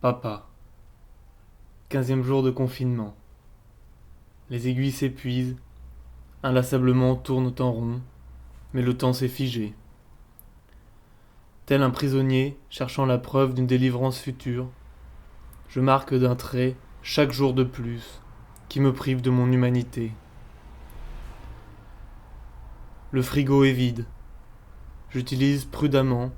Papa. 15e jour de confinement. Les aiguilles s'épuisent, inlassablement tournent en rond, mais le temps s'est figé. Tel un prisonnier cherchant la preuve d'une délivrance future, je marque d'un trait chaque jour de plus qui me prive de mon humanité. Le frigo est vide. J'utilise prudemment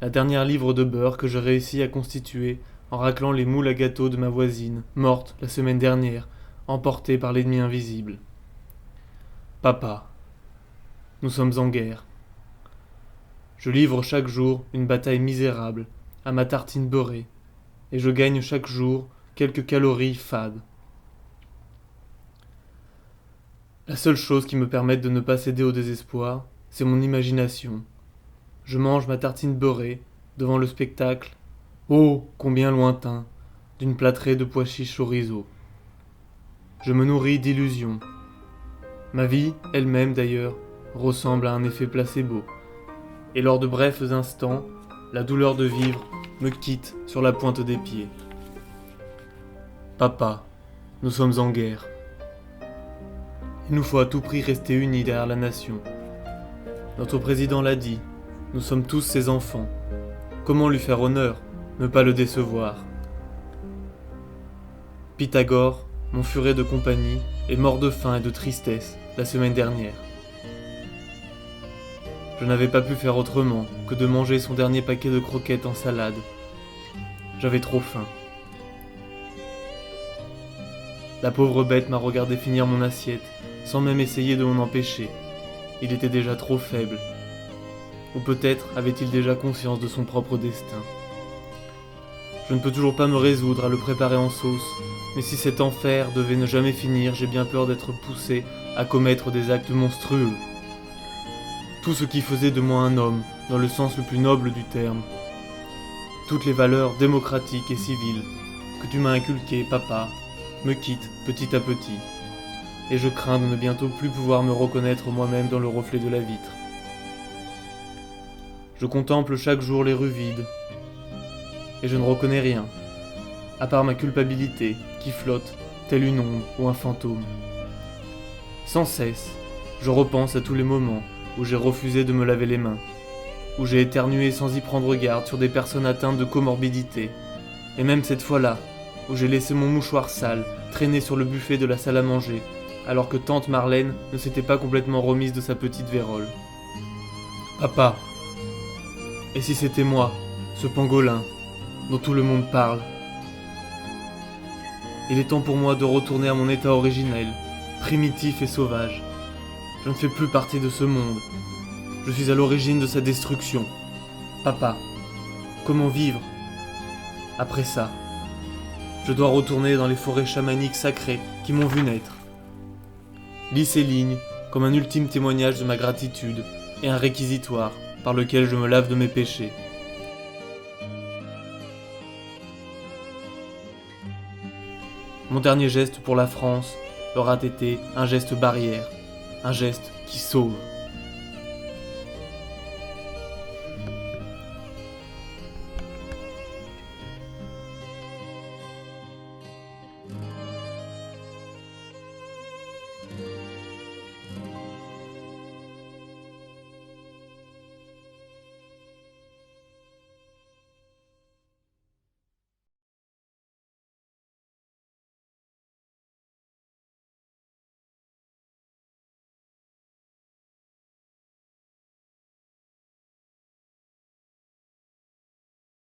la dernière livre de beurre que je réussis à constituer en raclant les moules à gâteau de ma voisine, morte la semaine dernière, emportée par l'ennemi invisible. Papa, nous sommes en guerre. Je livre chaque jour une bataille misérable à ma tartine beurrée, et je gagne chaque jour quelques calories fades. La seule chose qui me permette de ne pas céder au désespoir, c'est mon imagination. Je mange ma tartine beurrée devant le spectacle, oh combien lointain, d'une plâtrée de pois chiches chorizo. Je me nourris d'illusions. Ma vie, elle-même d'ailleurs, ressemble à un effet placebo. Et lors de brefs instants, la douleur de vivre me quitte sur la pointe des pieds. Papa, nous sommes en guerre. Il nous faut à tout prix rester unis derrière la nation. Notre président l'a dit, nous sommes tous ses enfants. Comment lui faire honneur, ne pas le décevoir? Pythagore, mon furet de compagnie, est mort de faim et de tristesse la semaine dernière. Je n'avais pas pu faire autrement que de manger son dernier paquet de croquettes en salade. J'avais trop faim. La pauvre bête m'a regardé finir mon assiette, sans même essayer de m'en empêcher. Il était déjà trop faible. Ou peut-être avait-il déjà conscience de son propre destin. Je ne peux toujours pas me résoudre à le préparer en sauce, mais si cet enfer devait ne jamais finir, j'ai bien peur d'être poussé à commettre des actes monstrueux. Tout ce qui faisait de moi un homme, dans le sens le plus noble du terme. Toutes les valeurs démocratiques et civiles que tu m'as inculquées, papa, me quittent petit à petit. Et je crains de ne bientôt plus pouvoir me reconnaître moi-même dans le reflet de la vitre. Je contemple chaque jour les rues vides, et je ne reconnais rien, à part ma culpabilité qui flotte, telle une ombre ou un fantôme. Sans cesse, je repense à tous les moments où j'ai refusé de me laver les mains, où j'ai éternué sans y prendre garde sur des personnes atteintes de comorbidité, et même cette fois-là, où j'ai laissé mon mouchoir sale traîner sur le buffet de la salle à manger, alors que tante Marlène ne s'était pas complètement remise de sa petite vérole. Papa, et si c'était moi, ce pangolin, dont tout le monde parle? Il est temps pour moi de retourner à mon état originel, primitif et sauvage. Je ne fais plus partie de ce monde. Je suis à l'origine de sa destruction. Papa, comment vivre après ça? Je dois retourner dans les forêts chamaniques sacrées qui m'ont vu naître. Lis ces lignes comme un ultime témoignage de ma gratitude et un réquisitoire par lequel je me lave de mes péchés. Mon dernier geste pour la France aura été un geste barrière, un geste qui sauve.